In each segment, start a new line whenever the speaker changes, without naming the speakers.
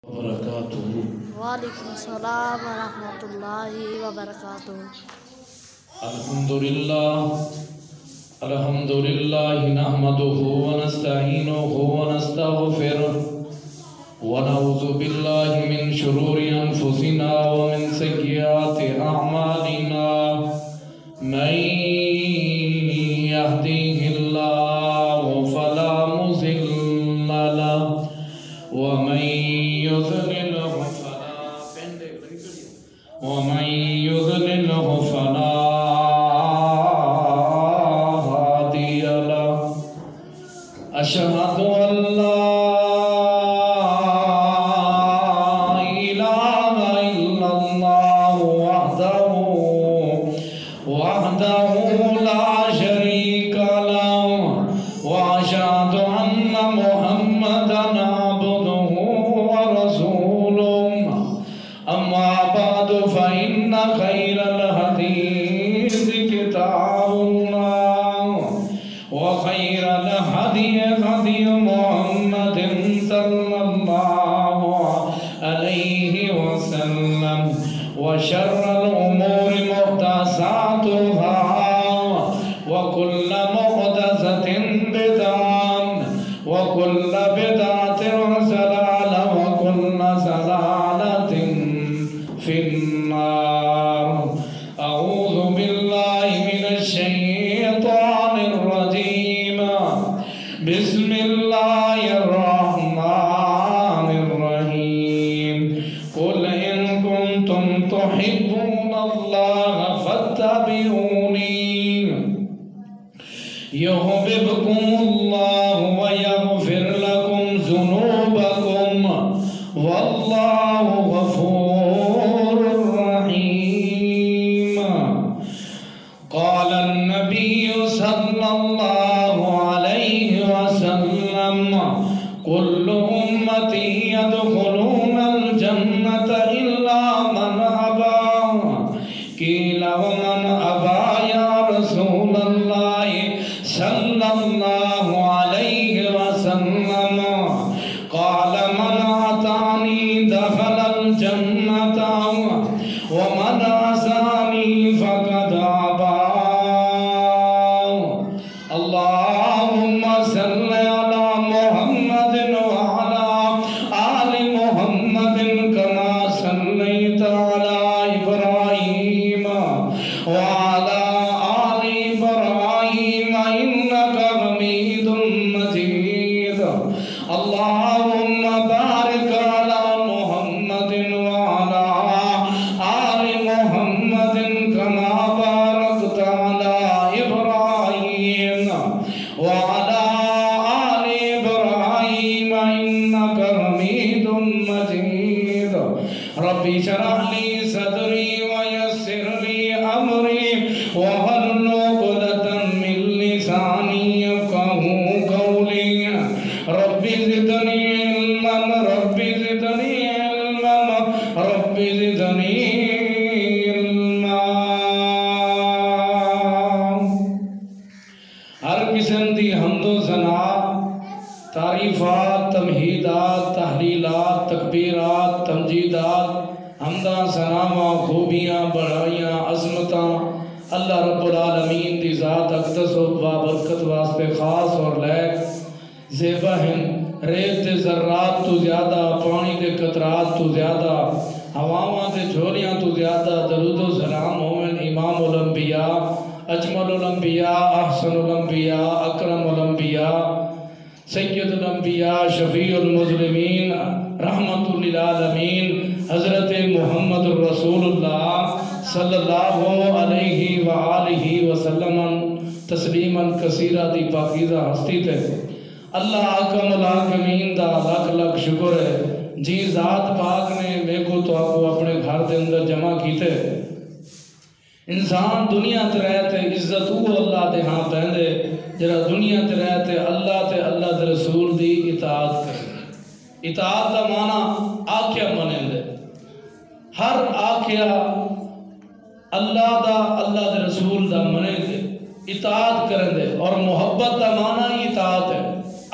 وبرکاتہ۔
وعلیکم السلام ورحمۃ اللہ وبرکاتہ۔
الحمدللہ نحمدہ ونستعینہ ونستغفرہ ونعوذ باللہ من شرور انفسنا ومن سیئات اعمالنا من یہدیہ اللہ فلا مضل لہ ومن يضلله فلا هادي له أشهد أن لا إله إلا الله وحده لا شريك له وأشهد أن محمدا عبده ورسوله أما بعد فإن خير الحديث كتاب الله وخير الهدي هدي محمد صلى الله عليه وسلم وشر الأمور محدثاتها وكل محدثة بدعة وكل بدعة ضلالة وكل ضلالة في النار۔ أعوذ بالله من الشيطان الرجيم، بسم الله الرحمن الرحيم۔ قل إن كنتم تحبون الله فاتبعوني يحببكم الله ويغفر لكم ذنوبكم والله غفور رحيم۔ قال النبي صلى الله عليه وسلم كل أمتي يدخلون الجنة إلا من أبى، قيل ومن أبى يا رسول الله صلى الله عليه وسلم؟ قال من أطاعني دخل الجنة ومن عصاني فقد أبى۔ اللهم صل على محمد وعلى آل محمد كما صليت على إبراهيم وعلى آل إبراهيم إنك حميد مجيد۔ اللهم بارك على محمد وعلى آل محمد كما باركت على إبراهيم وعلى آل إبراهيم إنك حميد مجيد۔ ربي اشرح لي صدري ويسر لي أمري واحلل عقدة من لساني يفقهوا قولي۔ ربي زدني علما ربي زدني علما ربي زدني علما۔ ہر قسم دی حمد و ثنا، تعریفات، تمہیدات، تحلیلات، تکبیرات، تمجیدات، حمداں، ثناواں، خوبیاں، بڑائیاں، عظمتاں اللہ رب العالمین دی ذات اقدس و بابرکت واسطے خاص اور لائق زیبہ ہیں۔ ریت دے ذرات تو زیادہ، پانی دے قطرات تو زیادہ، ہواواں دے جھولیاں تو زیادہ درود و سلام ہومن امام الانبیاء، اجمل الانبیاء، احسن الانبیاء، اکرم الانبیاء، سید الانبیاء، شفیع المظلمین، رحمت للعالمین، حضرت محمد الرسول اللہ صلی اللہ علیہ وآلہ وسلم تسلیما کثیرہ دی پاکیزہ ہستی تے اللہ حکم الحاکمین دا لاکھ لاکھ شکر ہے جی ذات پاک نے میں کو تو آپ کو اپنے گھر دے اندر جمع کیتے۔ انسان دنیا تے رہتے عزت وہ اللہ دے ہاں پہندے جرا دنیا تے رہتے اللہ دے رسول دی اطاعت کرے۔ اطاعت دا معنی آکھیا منیں دے، ہر آکھیا اللہ دے رسول دا منیں دے، اطاعت کریں دے، اور محبت دا معنی اطاعت ہے۔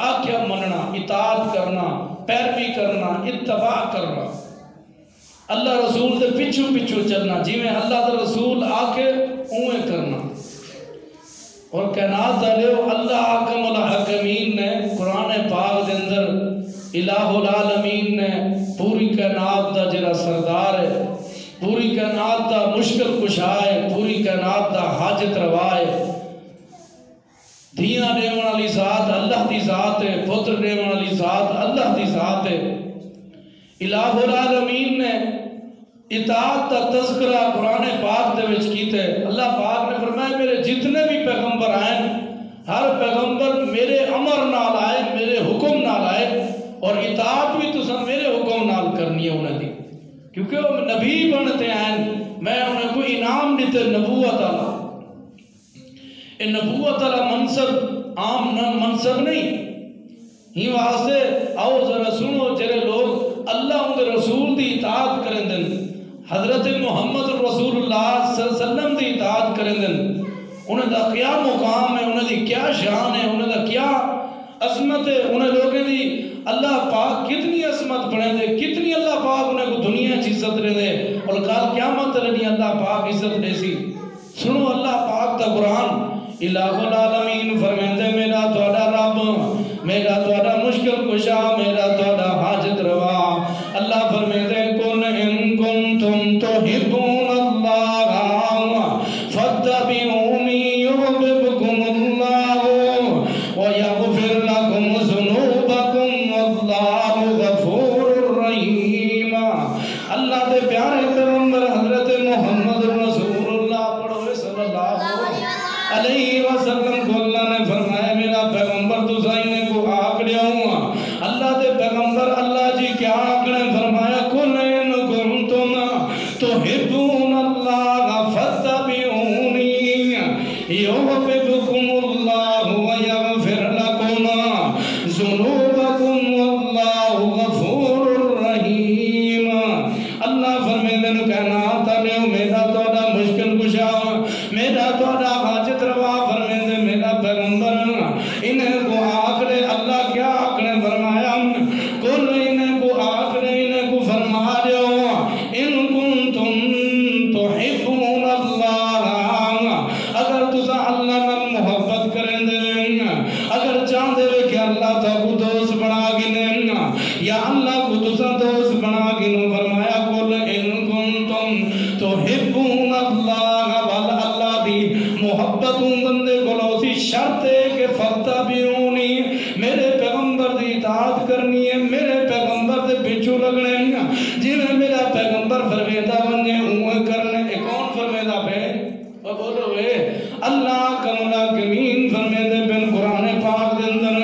آکھیا مننا، اطاعت کرنا، پیروی کرنا، کرنا، اتباع کرنا، اللہ رسول دے پچھو پچھو چلنا، جی میں اللہ دے رسول آکے اویں کرنا۔ اور کائنات دلیو اللہ حکم الحکمین نے قرآن پاک دے اندر الہ العالمین نے پوری کائنات دا جڑا سردار ہے، پوری کائنات دا مشکل کشا ہے، پوری کائنات دا حاجت روا ہے، دھیاں دیون والی ذات اللہ دی ذات ہے، پتر دیون والی ذات اللہ دی ذات ہے۔ الہ العالمین نے اطاعت دا تذکرہ قرآن پاک دے وچ کیتے، اللہ پاک نے فرمایا میرے جتنے بھی پیغمبر آئے ہر پیغمبر میرے امر نال آئے، میرے حکم نال آئے، اور اطاعت بھی تساں میرے حکم نال کرنی ہے انہیں دی، کیونکہ وہ نبی بنتے ہیں، میں انہیں کوئی انعام دیتے نبوت اللہ۔ اے نبوت اللہ منصب عام منصب نہیں، ہی واسطے آؤ ذرا سنو جرے لوگ اللہ ان کے رسول دی اطاعت کریں دن، حضرت محمد رسول اللہ صلی اللہ علیہ وسلم دی اطاعت کریں دن، انہیں دا کیا مقام ہے، انہیں دی کیا شان ہے، انہیں دا کیا عظمت ہے، انہیں لوگیں دی اللہ پاک کتنی عظمت پڑھیں دے، کتنی اللہ پاک انہیں کو دنیا چی عزت رہے دے، اور کال قیامت رہنی اللہ پاک عزت دے سی۔ سنو اللہ پاک دا قرآن الہ العالمین فرمیندے میرا توڑا رب، میرا توڑا مشکل کشا، میرا توڑا حاجت روا، اللہ فرمیندے کن ان کنتم تحبون اللہ فاتبعونی یحببکم اللہ ویغفر لکم ذنوبکم واللہ غفور رحیم۔ اللہ دے پیارے پیغمبر حضرت محمد رسول اللہ پڑھو صلی اللہ علیہ وسلم کو اللہ نے فرمایا میرا پیغمبر تو سائنے کو آکڑے ہوں، اللہ دے پیغمبر اللہ جی کیا آکڑے فرمایا کن ان کنتم تحبون اللہ فاتبعونی یحببکم اللہ ویغفر لکم ذنوبکم واللہ غفور رحیم۔ اللہ فرمیندے نو کہنا آتا لیو میرا توڑا مشکل کشا، میرا توڑا حاجت روا، فرمیندے میرا پیغمبر انہیں کو آکڑے، اللہ کیا آکڑے فرمایا کل انہیں کو آکڑے، انہیں کو فرما دیو ان کنتم تحبون اللہ، اگر تسا اللہ نال محبت کریں دے، اگر چاہن دے کہ اللہ تا کو دوست بنا گنے، یا اللہ کو تسا دوست بنا گنو، فرمایا کل ان کنتم تحبون اللہ، والا اللہ دی محبتوں بندے کو لوسی شرط ہے کہ فاتبعونی، میرے پیغمبر دی اطاعت کرنی ہے، میرے پیغمبر دے پیچھو لگنے ہیں، جنہیں میرا پیغمبر فرمیدہ بننے اوہ کرنے، ایک کون فرمیدہ پہ وہ بولو اے اللہ کملا کمین فرمیدے بن قرآن پاک دے اندر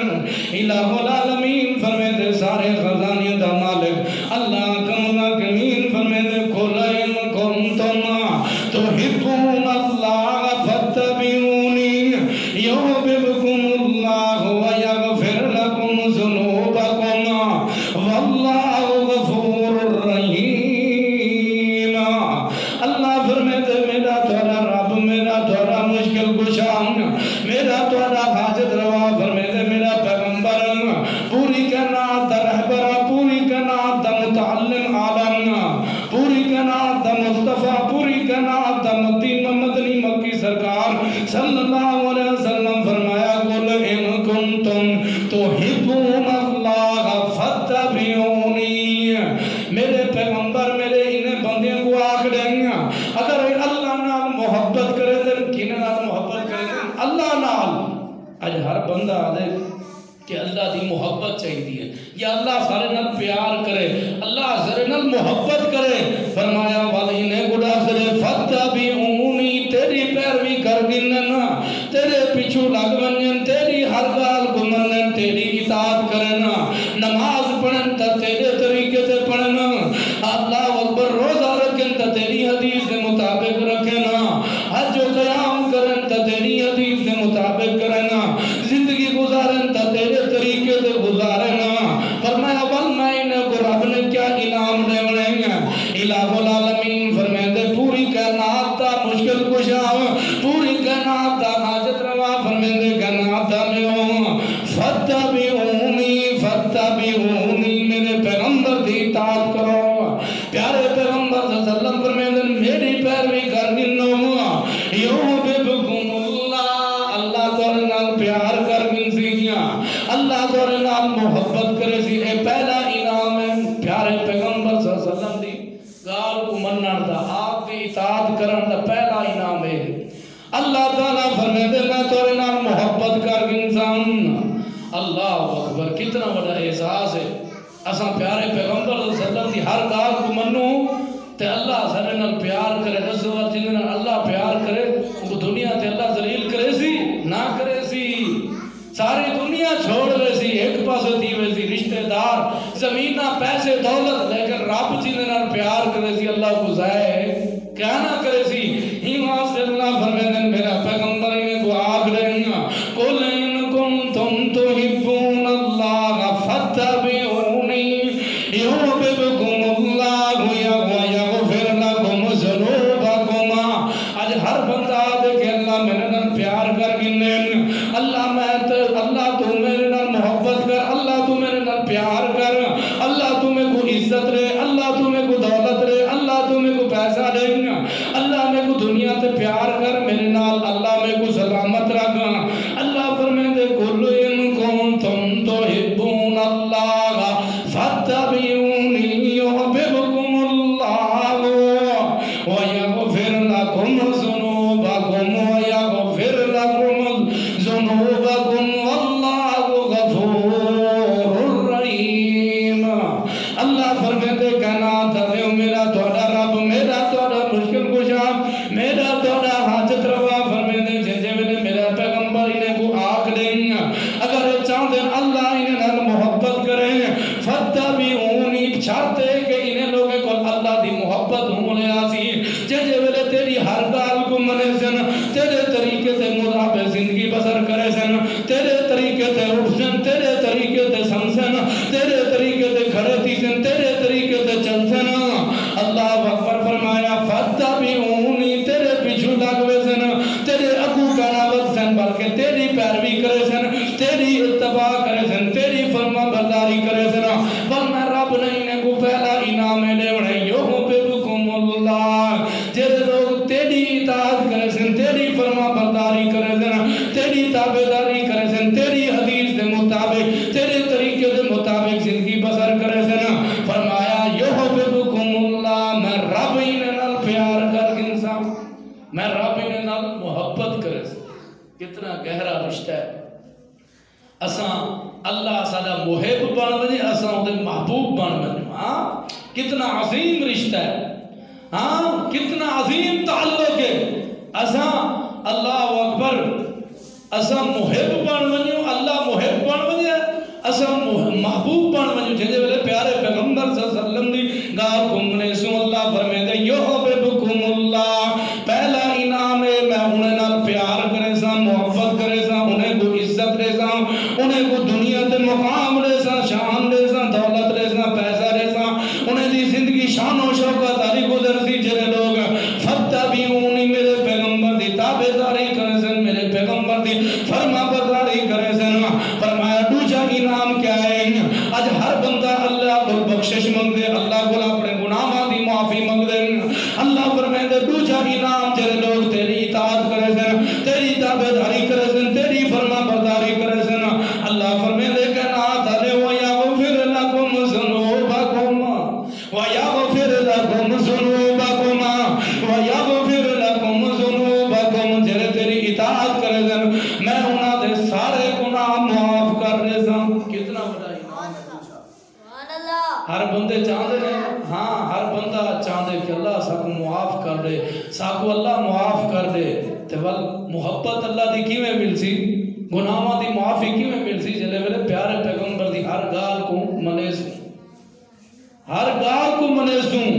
الہ العالمین فرمیدے سارے خزانی دا مالک اللہ کملا کمین فرمیدے کھولائن کنتم تحبون اللہ فاتبعونی یحببکم اللہ ویغفر لکم ذنوبکم واللہ غفور رحیم۔ اللہ فرمیدے میرا توڑا رب، میرا توڑا مشکل کشا، میرا توڑا حاجت روا، فرمیدے میرا پیغمبر پوری کائنات دا رہبر، پوری کائنات دا متعلم عالم، پوری کائنات دا مصطفیٰ، پوری کائنات دا مدنی مکی سرکار صلی اللہ علیہ وسلم فرمایا قل ان کنتم تحبون اللہ فاتبعونی، میرے پیغمبر میرے انہیں بندیاں کو آکھ دیں گا اگر اللہ نال محبت کرے دیں، کینے نال محبت کرے دیں اللہ نال۔ آج ہر بندہ آدھے کہ اللہ دی محبت چاہیے ہے، یا اللہ سارے نال پیار کرے، اللہ سارے نال محبت کرے، فرمایا والینِ گڑا سرے فاتبعونی، تیری پیروی کر گننا، تیرے پیچھو لگ بنن، تیری ہر گال کو منن، تیری اطاعت کرنا، نماز پڑھن تا تیرے طریقے سے پڑھنا، اللہ اکبر روزہ رکھن تا تیری حدیث کے مطابق رکھنا، حج و قیام کرن تا تیری حدیث کے مطابق کرنا، زندگی گزارن تا تیرے طریقے سے گزارنا۔ فرمایا والمائن کو رب نے کیا انعام دے بڑھیں گا، الہ العالمین فرمیدے پوری کائنات دا مشکل کشا، پوری کائنات دا حاجت روا، فرمیدے کائنات دا لیو فاتبعونی، فاتبعونی، میرے پیغمبر نال پیار کر گنسیاں اللہ تورے نال محبت کرے سی اے پہلا انعام ہے پیارے پیغمبر صلی اللہ علیہ وسلم دی گال کو منن دا آپ دی اطاعت کرن دا پہلا انعام ہے اللہ تعالیٰ فرمائے دے میں تورے نال محبت کر گنسان اللہ اکبر کتنا بڑا احساس ہے اساں پیارے پیغمبر صلی اللہ علیہ وسلم دی ہر گال کو منو تے اللہ سارے نال پیار کرے دسو جن نال اللہ پیار کرے وہ دنیا تے اللہ ذلیل کرے سی نہ کرے سی ساری دنیا چھوڑ لے سی ایک پاسے دی وے سی رشتہ دار زمینہ پیسے دولت لیکن رب جن نال پیار کرے سی اللہ کو ضائع کیا نہ کرے سی ہی واسطے اللہ فرمائے میرا پیغمبر نے کو آگ رہنا قل ان کنتم تحبون اللہ فاتبعونی یحببکم اللہ یغفر لکم ذنوبکم آج ہر بندہ دیکھے اللہ میرے نال پیار کر گنے اللہ تو میرے نال محبت کر اللہ تو میرے نال پیار کر اللہ تو میں کو عزت رہے اللہ تو میں کو دولت رہے اللہ تو میں کو پیسہ دے اللہ میں کو دنیا تے پیار کر میرے نال اللہ میں کو سلامت رکھ اللہ فرمائے دے قل ان کنتم تحبون اللہ فاتبعونی یحببکم اللہ ویغفر لکم ذنوبکم ویغفر لکم ذنوبکم واللہ غفور الرحیم اللہ فرمائے دے کہنا تھا میرا توڑا رب میرا توڑا مشکل کشا میرا توڑا حاجت روا فرمائے دے جیسے میں میرا پیغمبر انہیں کو آگ دیں اگر چاہتے اللہ انہیں نال محبت کریں فاتبعونی چاہتے کہ انہیں لوگے کو اللہ دی محبت ہونے آسی جیسے میں تیری ہر گال کو منے سن تیرے طریقے سے مطابق زندگی بسر کرے سن تیرے طریقے سے اٹھ سن تیرے طریقے سے سمسن تیرے طریقے سے کھڑے تھی سن تیرے طریقے سے چل سن اللہ اکبر فرمایا فاتبعونی تیرے پیچھو لگوے سن تیرے اگو کا نابت سن بلکہ تیری پیروی کرے سن تیری اتباع کرے سن تیری فرما برداری کرے سن بل میں رب نے انہیں کو پہلا انعام دے وڑے یحببکم اللہ تیرے لوگ تیری اطاعت کرے سن تیری فرما برداری کرے سن تیری تابعداری کرے سن تیری حدیث دے مطابق تیرے طریقے دے مطابق زندگی بسر کرے سن فرمایا یحببکم اللہ میں رب انہیں نال پیار کر انسان میں رب انہیں نال محبت کرے سن کتنا گہرا رشتہ ہے اساں اللہ سادہ محب بن وجے اساں دے محبوب بن وجے ہاں کتنا عظیم رشتہ ہے ہاں کتنا عظیم تعلق ہے اساں اللہ اکبر اساں محب بن وجے اللہ محب بن وجے اساں محبوب بن وجے جے ویلے پیارے پیغمبر صلی اللہ علیہ وسلم دی گال گھومنے سو اللہ فرمائے دے یحببکم اللہ پہلا انعام ہے میں انہیں نال پیار کرے سا محبت کرے سا انہیں کو عزت دے سا انہیں کو دنیا تے مقام دے سا شان دے سا دولت دے سا پیسہ دے سا انہیں دی زندگی شان و شوکت داری گزر سی جرے لوگ فاتبعونی میرے پیغمبر دی تابعداری کرے سن میرے پیغمبر دی فرما برداری کرے سن فرمایا دوسرا انعام کیا ہے آج ہر بندہ اللہ کو بخشش منگ دے اللہ کو اپنے گناہاں دی معافی منگ دے اللہ فرمائے دے دوسرا انعام جرے لوگ تیری اطاعت کرے سن تیری تابعداری کرے سن تیری فرما برداری کرے سن اللہ فرمائے دے کہنا تھے وَيَغْفِرْ لَكُمْ ذُنُوبَكُمْ وَيَغْفِرْ لَكُمْ ذُنُوبَكُمْ وَيَغْفِرْ لَكُمْ ذُنُوبَكُمْ جرے تیری اطاعت کرے سن میں انہاں دے سارے گناہ معاف کر دے سن کتنا بڑا ہر بندے چاہتے ہیں ہاں ہر بندہ چاہتے کہ اللہ ساکو معاف کر دے ساکو اللہ معاف کر دے تے ول محبت اللہ دی کیویں مل سی گناہاں دی معافی کیویں مل سی جلے ویلے پیارے پیغمبر دی ہر گال کو منے سوں ہر گال کو منے سوں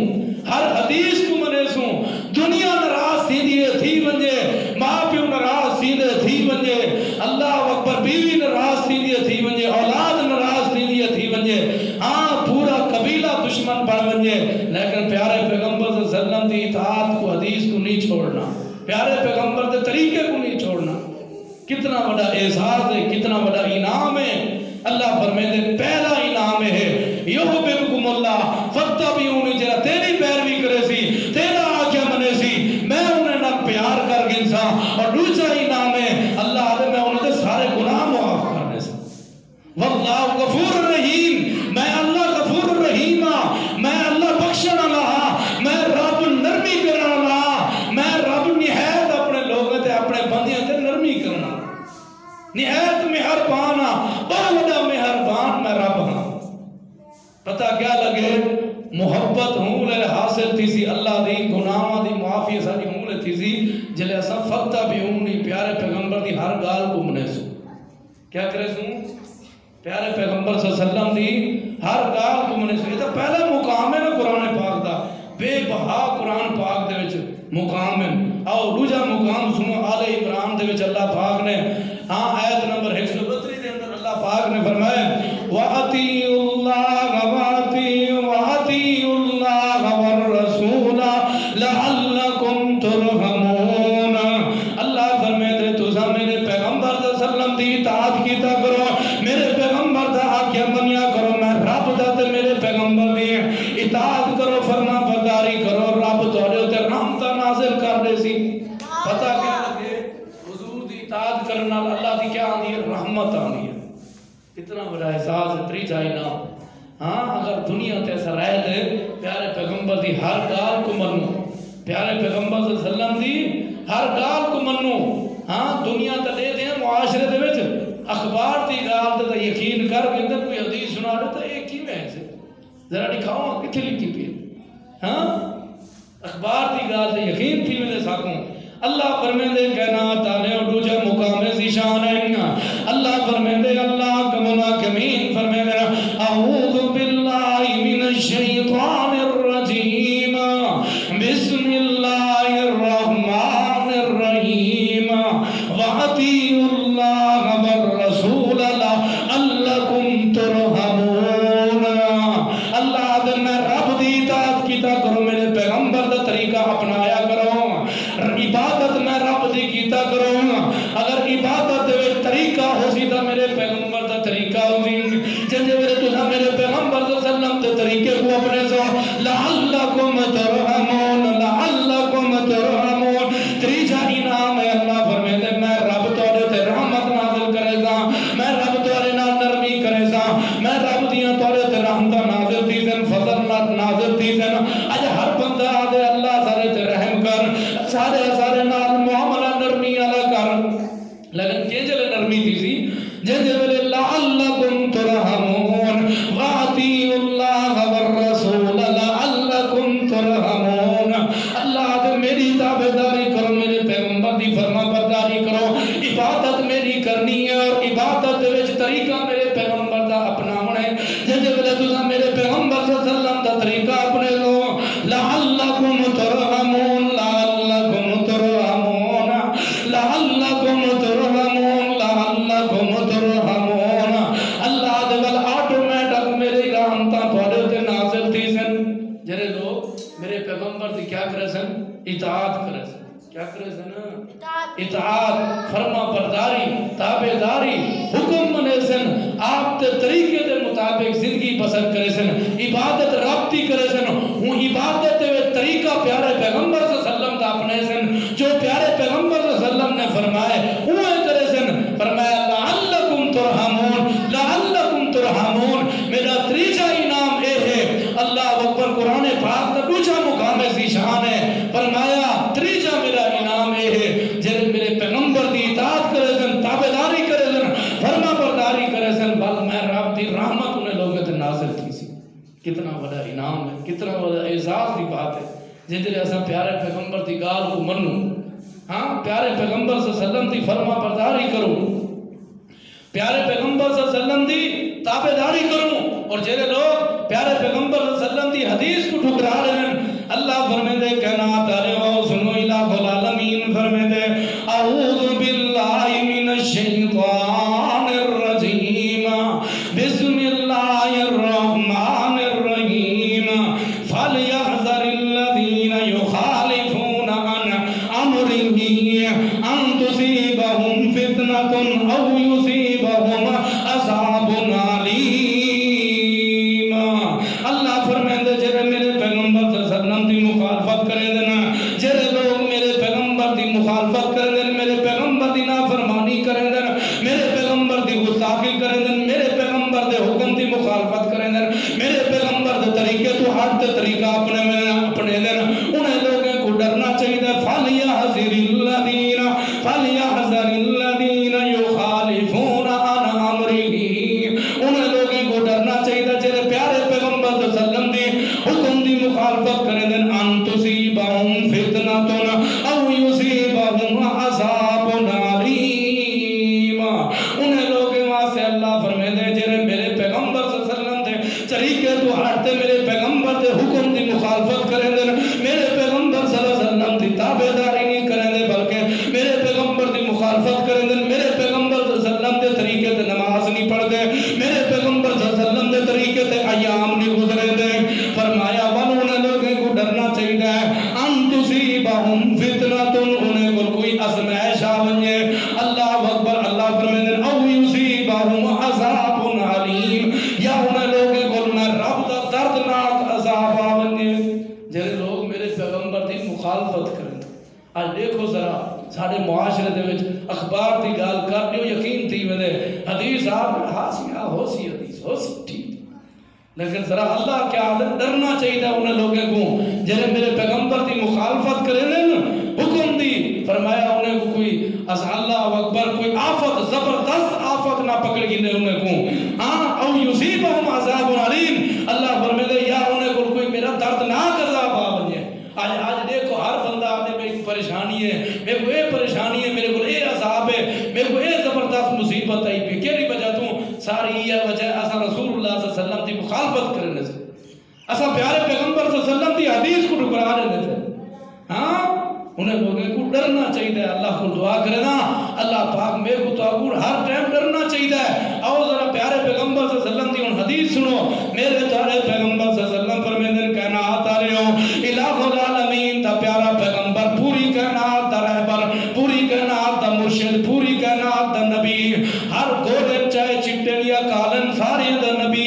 ہر حدیث کو منے سوں دنیا ناراض تھی دیے تھی ونجے ماں پیو ناراض تھی دے تھی ونجے اللہ اکبر بیوی ناراض تھی دیے تھی ونجے اولاد ناراض تھی دیے تھی ونجے ہاں پورا قبیلہ دشمن بن ونجے لیکن پیارے پیغمبر صلی اللہ علیہ وسلم دی اطاعت کو حدیث کو نہیں چھوڑنا پیارے پیغمبر دے طریقے کو نہیں چھوڑنا کتنا بڑا اعزاز ہے کتنا بڑا انعام ہے اللہ فرمائے دے پہلا انعام ہے یحببکم اللہ فاتبعونی جرا تیری پیروی کرے سی تیرا آگے منے سی میں انہیں نہ پیار کر گنسا اور دوسرا انعام ہے اللہ علیہ میں انہیں نہایت مہربان ہاں بہت بڑا مہربان میں رب ہاں پتہ کیا لگے محبت ہوں لے حاصل تھی سی اللہ دی گناہاں دی معافی ساری ہوں لے تھی سی جلے اساں فقطہ بھی ہوں نہیں پیارے پیغمبر دی ہر گال کو منے سو کیا کرے سوں پیارے پیغمبر صلی اللہ علیہ وسلم دی ہر گال کو منے سو یہ تو پہلا مقام ہے نا قرآن پاک دا بے بہا قرآن پاک دے وچ مقام ہے اور دوجا مقام سنو آل عمران دے وچ اللہ پاک نے ہاں آیت نمبر 132 دے اندر اللہ پاک نے فرمایا وَأَطِيعُوا اللَّهَ وَأَطِيعُوا اللَّهَ وَالرَّسُولَ لَعَلَّكُمْ تُرْحَمُونَ اللہ فرمائے تُسا میرے پیغمبر صلی اللہ علیہ وسلم دی اطاعت کیتا کرو میرے پیغمبر دا آقیا منیا کرو میں رب دا تے میرے پیغمبر دی اطاعت کرو فرما برداری کرو رب تہاڈے تے رحمت نازل کر دے سی پتہ کیا لگے حضور دی اطاعت کرنا اللہ دی کیا آندی ہے رحمت آندی ہے اتنا بڑا احساس ہے تریجا انعام ہاں اگر دنیا تے ایسا رہ دے پیارے پیغمبر دی ہر گال کو منو پیارے پیغمبر صلی اللہ علیہ وسلم دی ہر گال کو منو ہاں دنیا تے دے دیں معاشرے دے وچ اخبار دی گال تے یقین کر کے اندر کوئی حدیث سنا دے تے ایک ہی میں سے ذرا دکھاؤ کتھے لکھی پئی ہاں اخبار دی گال تے یقین تھی میں ساکوں اللہ فرمیندے کائنات آنے اور دوجہ مقام ذیشان ہے اللہ فرمیندے اللہ کمنا کمین فرمیندے اعوذ باللہ من الشیطان الرجیم بسم اللہ الرحمن الرحیم وَأَطِيعُوا اللَّهَ وَالرَّسُولَ لَعَلَّكُمْ تُرْحَمُونَ اللہ دے میں رب دی اطاعت کیتا کرو میرے پیغمبر دا طریقہ اپنایا کرو عبادت میں رب دی کیتا کروں اگر عبادت دے طریقہ ہو سی تا میرے پیغمبر دا طریقہ ہو سی جن جے میرے پیغمبر صلی اللہ علیہ وسلم دے طریقے کو اپنے سو لعلکم ترحمون لعلکم ترحمون تریجا انعام ہے اللہ فرمیندے میں رب تواڈے تے رحمت نازل کرے گا میں رب تواڈے نال نرمی کرے گا میں رب دیاں تواڈے تے رحمت نازل تھی سن فضل نازل تھی سن اج ہر بندہ آدے اللہ سارے تے رحم کر سارے نال معاملہ نرمی والا کر لیکن کہ جلے نرمی تھی سی جے ویلے لعلکم ترحمون وَأَطِيعُوا اللَّهَ وَالرَّسُولَ لَعَلَّكُمْ تُرْحَمُونَ اللہ دے میری تابعداری کرو میرے پیغمبر دی فرما برداری کرو عبادت میری کرنی ہے اور عبادت دے وچ طریقہ میرے پیغمبر دا اپناونا ہے جے ویلے تساں میرے پیغمبر صلی اللہ علیہ وسلم دا طریقہ اپنے لو لعلکم ترحمون لعلکم ترحمون لعلکم ترحمون لعلکم ترحمون اللہ دے ول آٹومیٹک میری رحمتاں تواڈے تے نازل تھی سن جڑے لوگ میرے پیغمبر دی کیا کرے سن اطاعت کرے سن کیا کرے سن اطاعت فرما برداری تابعداری حکم منے سن آپ تے طریقے دے مطابق زندگی بسر کرے سن عبادت رب دی کرے سن ہوں عبادت دے طریقہ پیارے پیغمبر صلی اللہ علیہ وسلم دا اپنے سن جو پیارے پیغمبر صلی اللہ علیہ وسلم نے فرمائے اوہ کرے سن فرمایا لعلکم ترحمون لعلکم ترحمون میرا تریجا انعام اے ہے اللہ اکبر قرآن پاک دا دوجا مقام ذیشان ہے فرمایا تریجا میرا انعام اے ہے جن میرے پیغمبر دی اطاعت کرے سن تابعداری کرے سن فرما برداری کرے سن بل میں رب دی رحمت انہیں لوگوں تے نازل کی سی کتنا بڑا انعام ہے کتنا بڑا اعزاز دی بات ہے جن جلے ایسا پیارے پیغمبر دی گال کو منو ہاں پیارے پیغمبر صلی اللہ علیہ وسلم دی فرما برداری کرو پیارے پیغمبر صلی اللہ علیہ وسلم دی تابعداری کرو اور جیرے لوگ پیارے پیغمبر صلی اللہ علیہ وسلم دی حدیث کو ٹھکرا رہے ہیں اللہ فرمیندے کائنات والے ہو سنو الہ العالمین فرمیندے اعوذ باللہ من الشیطان الرجیم بسم اللہ الرحمن الرحیم فلیحذر الذین یخالفون عن امرہ ان تصیبہم فتنۃ او یصیبہم عذاب علیم اللہ فرمیندے جڑے میرے پیغمبر صلی اللہ علیہ وسلم دی مخالفت کریں دینا جڑے لوگ میرے پیغمبر دی مخالفت کریں دینا میرے پیغمبر دی نافرمانی کریں دینا میرے پیغمبر دی گستاخی کریں دینا میرے پیغمبر دے حکم دی مخالفت کریں دینا میرے پیغمبر دے طریقے تو ہٹ دے طریقہ اپنے دینا انہیں لوگوں کو ڈرنا چاہیے فَلْيَحْذَرِ الَّذِينَ يُخَالِفُونَ لهم عذاب علیم یا انہیں لوگوں کو میں رب دا دردناک عذاب آونے جنہیں لوگ میرے پیغمبر دی مخالفت کریں آج دیکھو ذرا ساڑھے معاشرے دے وچ اخبار دی گال کر دیو یقین تھی میں حدیث آپ ہاسیا ہو سی حدیث ہو سی ٹھیک لیکن ذرا اللہ کیا عادت ڈرنا چاہیے تھا انہیں لوگوں کو جنہیں میرے پیغمبر دی مخالفت کریں حکم دی فرمایا انہیں کو کوئی از اللہ اکبر کوئی آفت زبردست آفت نہ پکڑ گی انہیں کو او یصیبہم عذاب علیم اللہ فرمائے یا انہیں کو کوئی میرا دردناک عذاب آ بنے آج دیکھو ہر بندہ آنے میں ایک پریشانی ہے میرے کو یہ پریشانی ہے میرے کو یہ عذاب ہے میرے کو یہ زبردست مصیبت آئی پہ کیری وجہ تو ساری یہ وجہ ایسا رسول اللہ صلی اللہ علیہ وسلم دی مخالفت کرنے سے ایسا پیارے پیغمبر صلی اللہ علیہ وسلم دی حدیث کو ٹکرا لینے سے انہیں لوگوں کو ڈرنا چاہیے اللہ کو دعا کرنا اللہ پاک میرے کو تو ہر ٹائم ڈرنا چاہیے آؤ ذرا پیارے پیغمبر صلی اللہ علیہ وسلم دی ان حدیث سنو میرے پیارے پیغمبر صلی اللہ علیہ وسلم پر میں نے کہنا آتا رہے ہو الہ العالمین دا پیارا پیغمبر پوری کائنات دا رہبر پوری کائنات دا مرشد پوری کائنات دا نبی ہر گوڑے چاہے چٹے یا کالن سارے دا نبی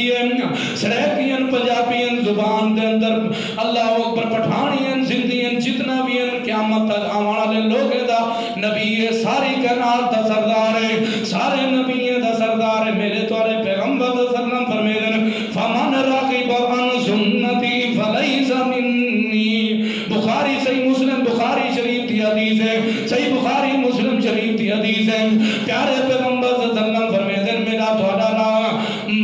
سریکین پنجابین زبان دے اندر اللہ اکبر پٹھانین زندین جتنا بھی ان قیامت تک آوانا لے لوگے دا نبی ساری کائنات دا سردار ہے سارے نبی دا سردار ہے میرے توارے پیغمبر صلی اللہ علیہ وسلم فرمیدن فمن راقب عن سنتی فلیس منی بخاری صحیح مسلم بخاری شریف دی حدیث ہے صحیح بخاری مسلم شریف دی حدیث ہے پیارے پیغمبر صلی اللہ علیہ وسلم فرمیدن میرا توڑا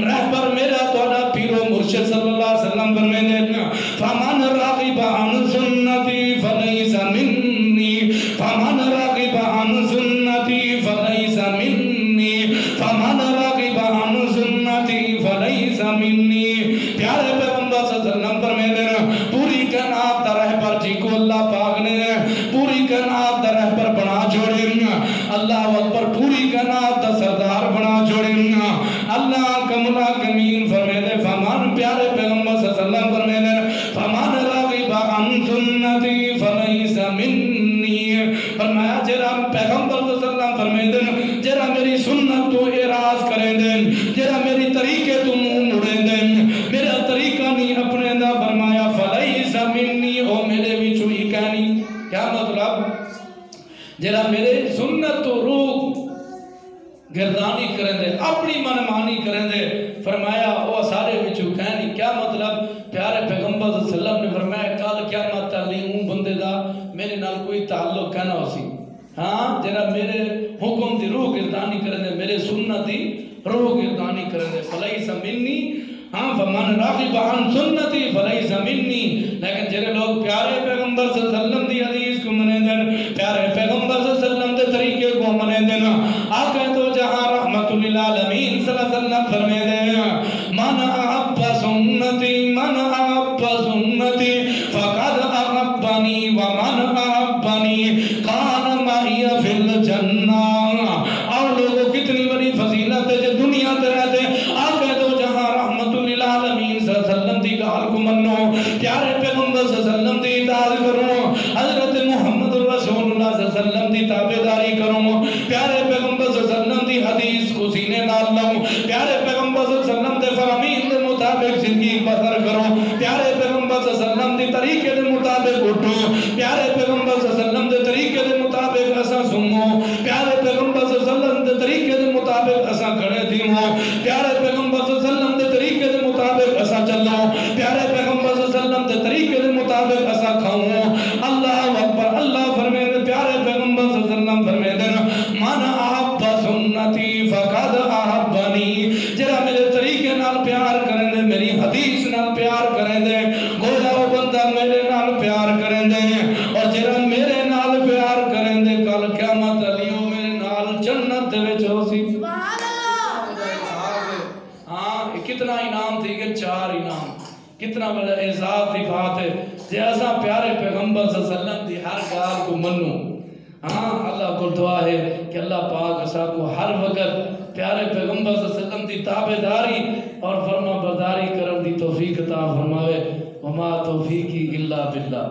رہبر میرا توڑا پیرو مرشد صلی اللہ علیہ وسلم فرمیدن فمن راقب عن سنتی فلیس منی فمن راقب عن سنتی فلیس منی فمن راقب عن سنتی فلیس منی پیارے پیغمبر صلی اللہ علیہ وسلم فرمیدن پوری کائنات دا رہبر جی کو اللہ پاک نے پوری کائنات دا رہبر بنا چھوڑے اللہ اکبر پوری کائنات دا سردار بنا چھوڑے اللہ کملا کمین فرمیدے فمان پیارے پیغمبر صلی اللہ علیہ وسلم فرمیدے فمان راغب عن سنتی فلیس منی فرمایا جرا پیغمبر صلی اللہ علیہ وسلم فرمیدے جرا میری سنت تو اعراض کریں دیں جرا میری طریقے تو منہ مڑیں دیں میرا طریقہ نہیں اپنے دا فرمایا فلیس منی او میرے بھی چوئی کہنی کیا مطلب جرا میرے سنت تو روح گردانی کریں دے اپنی منمانی کریں دے فرمایا او سارے بچو کہنی کیا مطلب پیارے پیغمبر صلی اللہ علیہ وسلم نے فرمایا کال کیا تعلیم بندے دا میرے نال کوئی تعلق کہنا ہو سی ہاں جرا میرے حکم دی روح گردانی کریں دے میرے سنت دی روح گردانی کریں دے فلیس منی ہاں فمن راغب عن سنتی فلیس منی لیکن جرے لوگ پیارے پیغمبر صلی اللہ علیہ وسلم دی حدیث کو منے دن پیارے پیغمبر صلی اللہ علیہ وسلم دے طریقے کو منے دن آقا تو جہاں رحمت للعالمین صلی اللہ علیہ وسلم فرمے دے من احب سنتی من احب سنتی فقد احبنی ومن احبنی کان معی فی الجنہ اور لوگوں کتنی بڑی فضیلت ہے جو دنیا تے رہتے آقا تو جہاں رحمت للعالمین صلی اللہ علیہ وسلم دی گال کو منو پیارے پیغمبر صلی اللہ علیہ وسلم دی اطاعت کرو حضرت محمد رسول اللہ صلی اللہ علیہ وسلم دی تابعداری کرو پیارے پیغمبر صلی اللہ علیہ وسلم دی حدیث کو سینے نال لو پیارے پیغمبر صلی اللہ علیہ وسلم دے فرامین دے مطابق زندگی بسر کرو پیارے پیغمبر صلی اللہ علیہ وسلم دی طریقے دے مطابق اٹھو پیارے پیغمبر صلی اللہ علیہ وسلم دے طریقے دے مطابق اسا سنو پیارے پیغمبر صلی اللہ علیہ وسلم دے طریقے دے مطابق اسا کھڑے دیو پیارے پیغمبر صلی اللہ علیہ وسلم دے طریقے دے مطابق اسا چلو پیارے پیغمبر صلی اللہ علیہ وسلم دے طریقے دے مطابق اسا کھاؤں اللہ اکبر اللہ فرمائے دے پیارے پیغمبر صلی اللہ علیہ وسلم فرمائے دے من احب سنتی فقد احبنی جرا میرے طریقے نال پیار کریں دے میری حدیث نال پیار کریں دے گویا وہ بندہ میرے نال پیار کریں دے اور جرا میرے نال پیار کریں دے کل قیامت علیو میرے نال جنت دے وچ ہوسی ہاں کتنا انعام تھی کہ 4 انعام کتنا بڑا اعزاز دی بات ہے جیسا پیارے پیغمبر صلی اللہ علیہ وسلم دی ہر گال کو منو ہاں اللہ کو دعا ہے کہ اللہ پاک اسا کو ہر وقت پیارے پیغمبر صلی اللہ علیہ وسلم دی تابعداری اور فرما برداری کرن دی توفیق عطا فرماوے وما توفیقی الا باللہ